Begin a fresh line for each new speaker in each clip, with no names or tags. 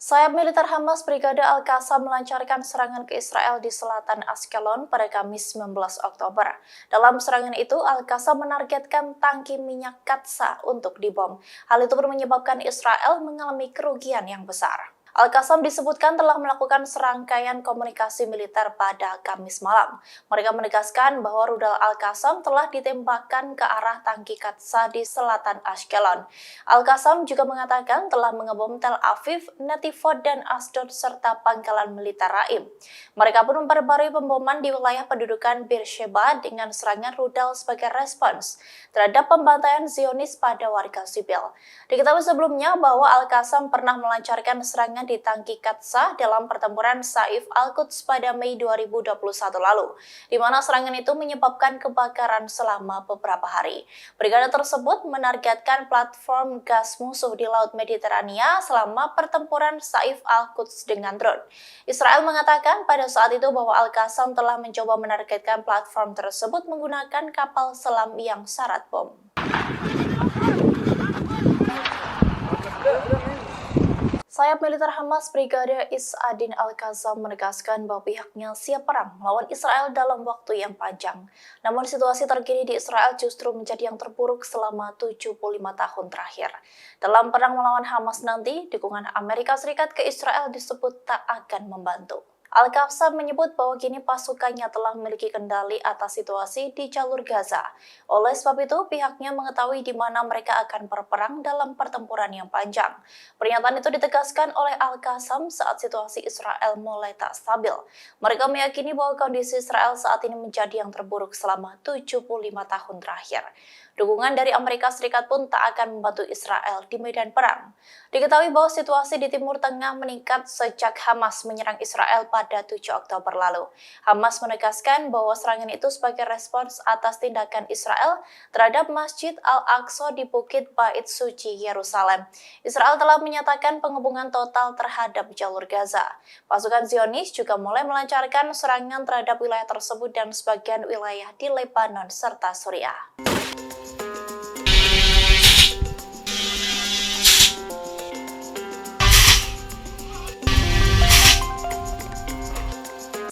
Sayap militer Hamas Brigade Al-Qassam melancarkan serangan ke Israel di selatan Ashkelon pada Kamis 19 Oktober. Dalam serangan itu, Al-Qassam menargetkan tangki minyak Qatsa untuk dibom. Hal itu pun menyebabkan Israel mengalami kerugian yang besar. Al-Qassam disebutkan telah melakukan serangkaian komunikasi militer pada Kamis malam. Mereka menegaskan bahwa rudal Al-Qassam telah ditembakkan ke arah tangki Qatsa di selatan Ashkelon. Al-Qassam juga mengatakan telah mengebom Tel Aviv, Netivot, dan Asdod serta pangkalan militer Raim. Mereka pun memperbarui pemboman di wilayah pendudukan Beersheba dengan serangan rudal sebagai respons terhadap pembantaian Zionis pada warga sipil. Diketahui sebelumnya bahwa Al-Qassam pernah melancarkan serangan di tangki Qatsa dalam pertempuran Saif Al-Quds pada Mei 2021 lalu, di mana serangan itu menyebabkan kebakaran selama beberapa hari. Brigade tersebut menargetkan platform gas musuh di Laut Mediterania selama pertempuran Saif Al-Quds dengan drone. Israel mengatakan pada saat itu bahwa Al-Qassam telah mencoba menargetkan platform tersebut menggunakan kapal selam yang syarat bom. Sayap militer Hamas Brigade Is-Adin Al-Qassam menegaskan bahwa pihaknya siap perang melawan Israel dalam waktu yang panjang. Namun situasi terkini di Israel justru menjadi yang terburuk selama 75 tahun terakhir. Dalam perang melawan Hamas nanti, dukungan Amerika Serikat ke Israel disebut tak akan membantu. Al-Qassam menyebut bahwa kini pasukannya telah memiliki kendali atas situasi di jalur Gaza. Oleh sebab itu, pihaknya mengetahui di mana mereka akan berperang dalam pertempuran yang panjang. Pernyataan itu ditegaskan oleh Al-Qassam saat situasi Israel mulai tak stabil. Mereka meyakini bahwa kondisi Israel saat ini menjadi yang terburuk selama 75 tahun terakhir. Dukungan dari Amerika Serikat pun tak akan membantu Israel di medan perang. Diketahui bahwa situasi di Timur Tengah meningkat sejak Hamas menyerang Israel pada 7 Oktober lalu. Hamas menegaskan bahwa serangan itu sebagai respons atas tindakan Israel terhadap Masjid Al-Aqsa di Bukit Bait Suci Yerusalem. Israel telah menyatakan pengepungan total terhadap jalur Gaza. Pasukan Zionis juga mulai melancarkan serangan terhadap wilayah tersebut dan sebagian wilayah di Lebanon serta Suriah.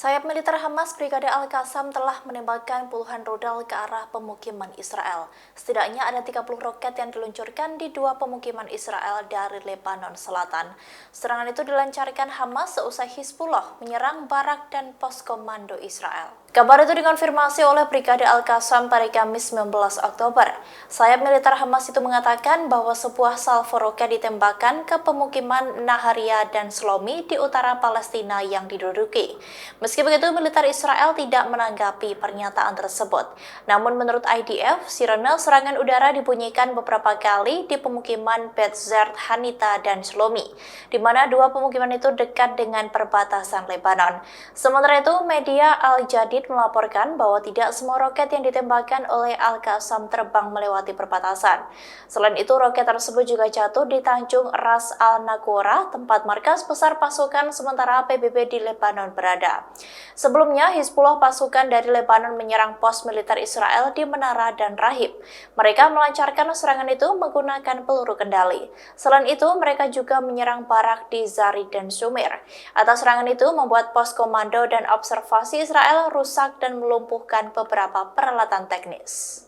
Sayap militer Hamas Brigade Al-Qassam telah menembakkan puluhan rudal ke arah pemukiman Israel. Setidaknya ada 30 roket yang diluncurkan di dua pemukiman Israel dari Lebanon Selatan. Serangan itu dilancarkan Hamas seusai Hizbullah menyerang barak dan pos komando Israel. Kabar itu dikonfirmasi oleh Brigade Al-Qassam pada Kamis 19 Oktober. Sayap militer Hamas itu mengatakan bahwa sebuah salvo roket ditembakkan ke pemukiman Naharia dan Shlomi di utara Palestina yang diduduki. Meski begitu, militer Israel tidak menanggapi pernyataan tersebut. Namun menurut IDF, sirene serangan udara dibunyikan beberapa kali di pemukiman Bet Zert, Hanita, dan Shlomi, di mana dua pemukiman itu dekat dengan perbatasan Lebanon. Sementara itu, media Al-Jadid melaporkan bahwa tidak semua roket yang ditembakkan oleh Al-Qassam terbang melewati perbatasan. Selain itu, roket tersebut juga jatuh di Tanjung Ras Al-Naqoura, tempat markas besar pasukan sementara PBB di Lebanon berada. Sebelumnya, Hizbullah pasukan dari Lebanon menyerang pos militer Israel di Menara dan Rahib. Mereka melancarkan serangan itu menggunakan peluru kendali. Selain itu, mereka juga menyerang barak di Zari dan Sumir. Atas serangan itu membuat pos komando dan observasi Israel rusak dan melumpuhkan beberapa peralatan teknis.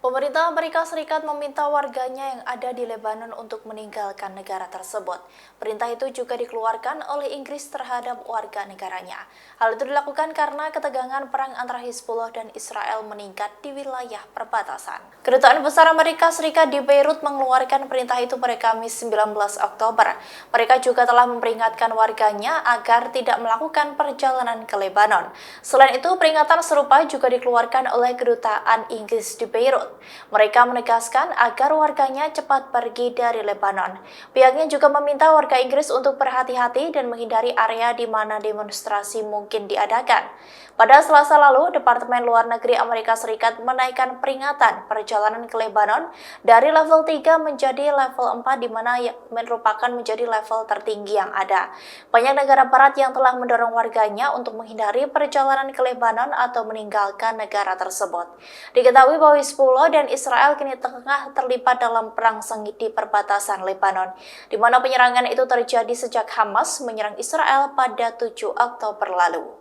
Pemerintah Amerika Serikat meminta warganya yang ada di Lebanon untuk meninggalkan negara tersebut. Perintah itu juga dikeluarkan oleh Inggris terhadap warga negaranya. Hal itu dilakukan karena ketegangan perang antara Hizbullah dan Israel meningkat di wilayah perbatasan. Kedutaan Besar Amerika Serikat di Beirut mengeluarkan perintah itu pada Kamis 19 Oktober. Mereka juga telah memperingatkan warganya agar tidak melakukan perjalanan ke Lebanon. Selain itu, peringatan serupa juga dikeluarkan oleh Kedutaan Inggris di Beirut. Mereka menegaskan agar warganya cepat pergi dari Lebanon. Pihaknya juga meminta warga Inggris untuk berhati-hati dan menghindari area di mana demonstrasi mungkin diadakan. Pada Selasa lalu, Departemen Luar Negeri Amerika Serikat menaikkan peringatan perjalanan ke Lebanon dari level 3 menjadi level 4 di mana merupakan menjadi level tertinggi yang ada. Banyak negara barat yang telah mendorong warganya untuk menghindari perjalanan ke Lebanon atau meninggalkan negara tersebut. Diketahui bahwa Hizbullah dan Israel kini tengah terlibat dalam perang sengit di perbatasan Lebanon, di mana penyerangan itu terjadi sejak Hamas menyerang Israel pada 7 Oktober lalu.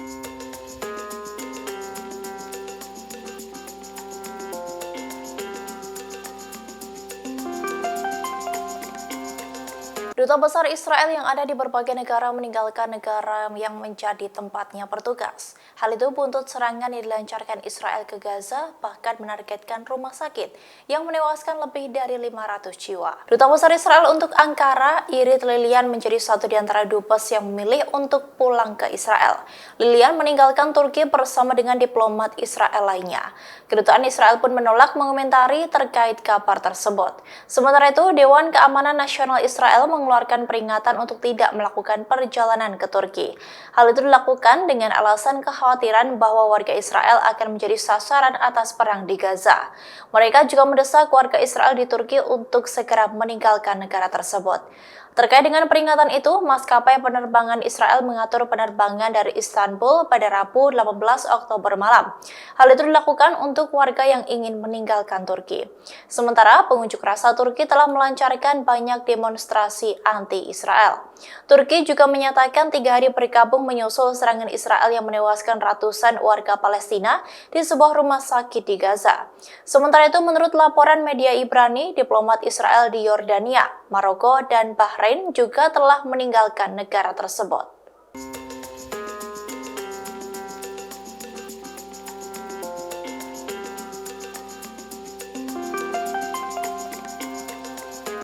Duta Besar Israel yang ada di berbagai negara meninggalkan negara yang menjadi tempatnya bertugas. Hal itu buntut serangan yang dilancarkan Israel ke Gaza, bahkan menargetkan rumah sakit yang menewaskan lebih dari 500 jiwa. Duta Besar Israel untuk Ankara, Irit Lilian menjadi satu di antara dubes yang memilih untuk pulang ke Israel. Lilian meninggalkan Turki bersama dengan diplomat Israel lainnya. Kedutaan Israel pun menolak mengomentari terkait kabar tersebut. Sementara itu, Dewan Keamanan Nasional Israel mengeluarkan peringatan untuk tidak melakukan perjalanan ke Turki. Hal itu dilakukan dengan alasan kekhawatiran bahwa warga Israel akan menjadi sasaran atas perang di Gaza. Mereka juga mendesak warga Israel di Turki untuk segera meninggalkan negara tersebut. Terkait dengan peringatan itu, maskapai penerbangan Israel mengatur penerbangan dari Istanbul pada Rabu 18 Oktober malam. Hal itu dilakukan untuk warga yang ingin meninggalkan Turki. Sementara, pengunjuk rasa Turki telah melancarkan banyak demonstrasi anti-Israel. Turki juga menyatakan 3 hari berkabung menyusul serangan Israel yang menewaskan ratusan warga Palestina di sebuah rumah sakit di Gaza. Sementara itu, menurut laporan media Ibrani, diplomat Israel di Yordania, Maroko, dan Bahrain juga telah meninggalkan negara tersebut.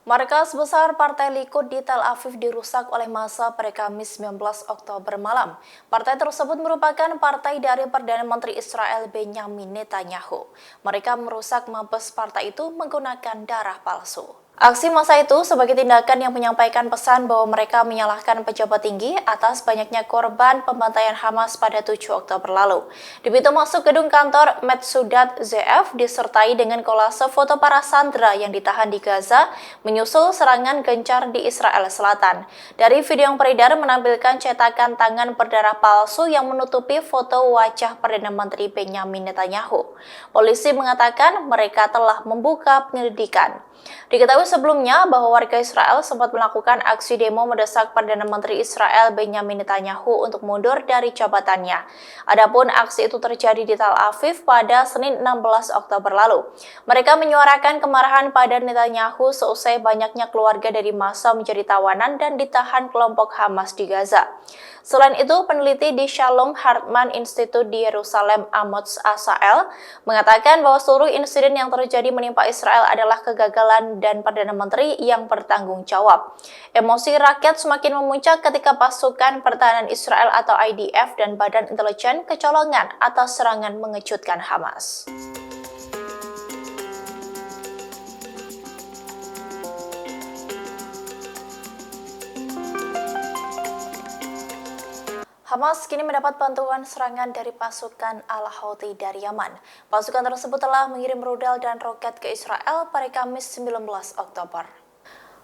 Markas besar Partai Likud di Tel Aviv dirusak oleh massa pada Kamis 19 Oktober malam. Partai tersebut merupakan partai dari Perdana Menteri Israel Benyamin Netanyahu. Mereka merusak mabes partai itu menggunakan darah palsu. Aksi massa itu sebagai tindakan yang menyampaikan pesan bahwa mereka menyalahkan pejabat tinggi atas banyaknya korban pembantaian Hamas pada 7 Oktober lalu. Di pintu masuk gedung kantor Metsudat ZF disertai dengan kolase foto para sandera yang ditahan di Gaza menyusul serangan gencar di Israel Selatan. Dari video yang beredar menampilkan cetakan tangan berdarah palsu yang menutupi foto wajah Perdana Menteri Benyamin Netanyahu. Polisi mengatakan mereka telah membuka penyelidikan. Diketahui sebelumnya bahwa warga Israel sempat melakukan aksi demo mendesak Perdana Menteri Israel Benyamin Netanyahu untuk mundur dari jabatannya. Adapun aksi itu terjadi di Tel Aviv pada Senin 16 Oktober lalu. Mereka menyuarakan kemarahan pada Netanyahu seusai banyaknya keluarga dari massa menjadi tawanan dan ditahan kelompok Hamas di Gaza. Selain itu, peneliti di Shalom Hartman Institute di Yerusalem, Amos Asael, mengatakan bahwa seluruh insiden yang terjadi menimpa Israel adalah kegagalan dan Perdana Menteri yang bertanggung jawab. Emosi rakyat semakin memuncak ketika pasukan pertahanan Israel atau IDF dan Badan Intelijen kecolongan atas serangan mengejutkan Hamas. Hamas kini mendapat bantuan serangan dari pasukan Al-Houthi dari Yaman. Pasukan tersebut telah mengirim rudal dan roket ke Israel pada Kamis 19 Oktober.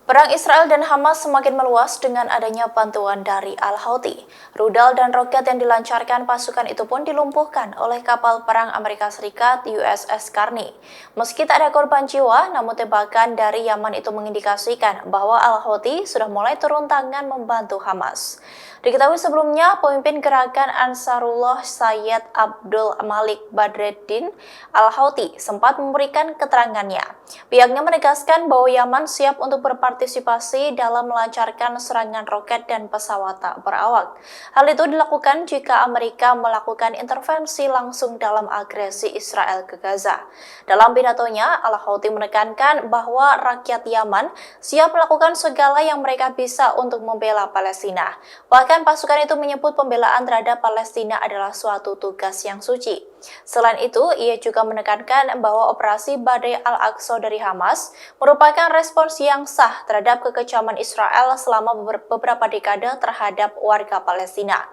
Perang Israel dan Hamas semakin meluas dengan adanya bantuan dari Al-Houthi. Rudal dan roket yang dilancarkan pasukan itu pun dilumpuhkan oleh kapal perang Amerika Serikat USS Carney. Meski tak ada korban jiwa, namun tembakan dari Yaman itu mengindikasikan bahwa Al-Houthi sudah mulai turun tangan membantu Hamas. Diketahui sebelumnya, pemimpin gerakan Ansarullah Sayyid Abdul Malik Badreddin Al-Houthi sempat memberikan keterangannya. Pihaknya menegaskan bahwa Yaman siap untuk berpartisipasi berpartisipasi dalam melancarkan serangan roket dan pesawat tak berawak. Hal itu dilakukan jika Amerika melakukan intervensi langsung dalam agresi Israel ke Gaza. Dalam pidatonya, Al-Houthi menekankan bahwa rakyat Yaman siap melakukan segala yang mereka bisa untuk membela Palestina. Bahkan pasukan itu menyebut pembelaan terhadap Palestina adalah suatu tugas yang suci. Selain itu, ia juga menekankan bahwa operasi Badai Al-Aqsa dari Hamas merupakan respons yang sah terhadap kekejaman Israel selama beberapa dekade terhadap warga Palestina.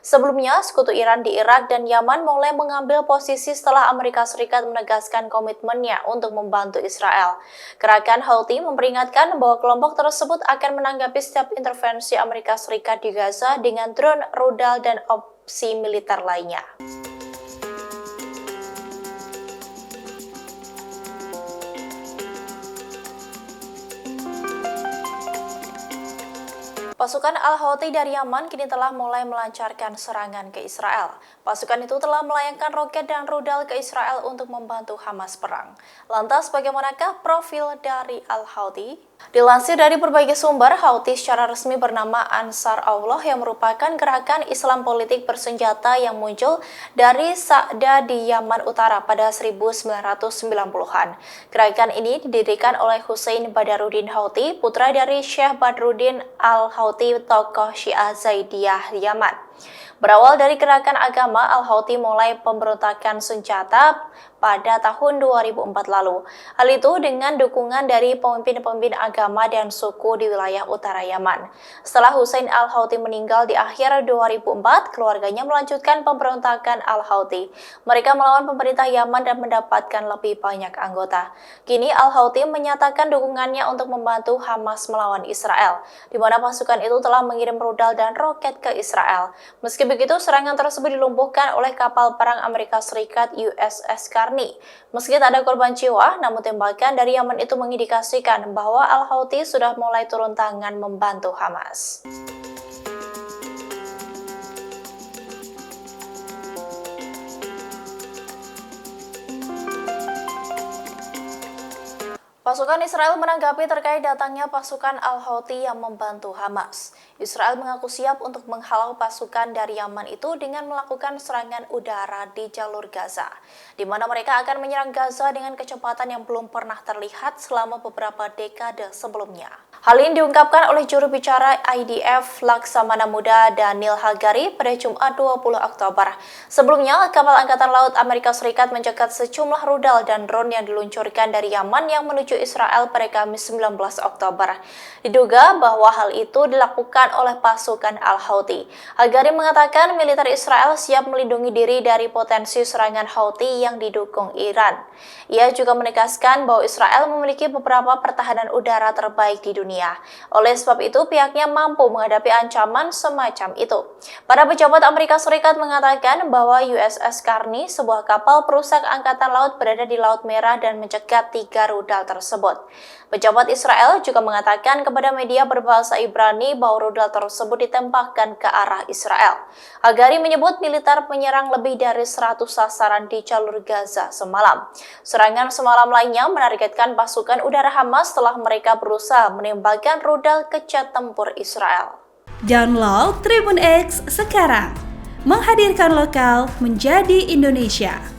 Sebelumnya, sekutu Iran di Irak dan Yaman mulai mengambil posisi setelah Amerika Serikat menegaskan komitmennya untuk membantu Israel. Gerakan Houthi memperingatkan bahwa kelompok tersebut akan menanggapi setiap intervensi Amerika Serikat di Gaza dengan drone, rudal, dan opsi militer lainnya. Pasukan Al-Houthi dari Yaman kini telah mulai melancarkan serangan ke Israel. Pasukan itu telah melayangkan roket dan rudal ke Israel untuk membantu Hamas perang. Lantas bagaimanakah profil dari Al-Houthi? Dilansir dari berbagai sumber, Houthi secara resmi bernama Ansar Allah yang merupakan gerakan Islam politik bersenjata yang muncul dari Sa'da di Yaman Utara pada 1990-an. Gerakan ini didirikan oleh Hussein Badaruddin Houthi, putra dari Syekh Badruddin Al-Houthi, tokoh Syiah Zaidiyah Yaman. Berawal dari gerakan agama, Al-Houthi mulai pemberontakan senjata pada tahun 2004 lalu. Hal itu dengan dukungan dari pemimpin-pemimpin agama dan suku di wilayah utara Yaman. Setelah Hussein Al-Houthi meninggal di akhir 2004, keluarganya melanjutkan pemberontakan Al-Houthi. Mereka melawan pemerintah Yaman dan mendapatkan lebih banyak anggota. Kini Al-Houthi menyatakan dukungannya untuk membantu Hamas melawan Israel, di mana pasukan itu telah mengirim rudal dan roket ke Israel. Meski begitu, serangan tersebut dilumpuhkan oleh kapal perang Amerika Serikat USS Carney. Meski tak ada korban jiwa, namun tembakan dari Yaman itu mengindikasikan bahwa Al-Houthi sudah mulai turun tangan membantu Hamas. Pasukan Israel menanggapi terkait datangnya pasukan Al-Houthi yang membantu Hamas. Israel mengaku siap untuk menghalau pasukan dari Yaman itu dengan melakukan serangan udara di jalur Gaza, di mana mereka akan menyerang Gaza dengan kecepatan yang belum pernah terlihat selama beberapa dekade sebelumnya. Hal ini diungkapkan oleh juru bicara IDF Laksamana Muda Daniel Hagari pada Jumat 20 Oktober. Sebelumnya, kapal Angkatan Laut Amerika Serikat mencegat sejumlah rudal dan drone yang diluncurkan dari Yaman yang menuju Israel pada Kamis 19 Oktober. Diduga bahwa hal itu dilakukan oleh pasukan Al-Houthi. Hagari mengatakan militer Israel siap melindungi diri dari potensi serangan Houthi yang didukung Iran. Ia juga menegaskan bahwa Israel memiliki beberapa pertahanan udara terbaik di dunia. Oleh sebab itu, pihaknya mampu menghadapi ancaman semacam itu. Para pejabat Amerika Serikat mengatakan bahwa USS Carney, sebuah kapal perusak angkatan laut, berada di Laut Merah dan mencegat 3 rudal tersebut. Pejabat Israel juga mengatakan kepada media berbahasa Ibrani bahwa rudal tersebut ditembakkan ke arah Israel. Hagari menyebut militer menyerang lebih dari 100 sasaran di jalur Gaza semalam. Serangan semalam lainnya menargetkan pasukan udara Hamas setelah mereka berusaha menembakkan rudal ke jet tempur Israel.
Download Tribun X sekarang, menghadirkan lokal menjadi Indonesia.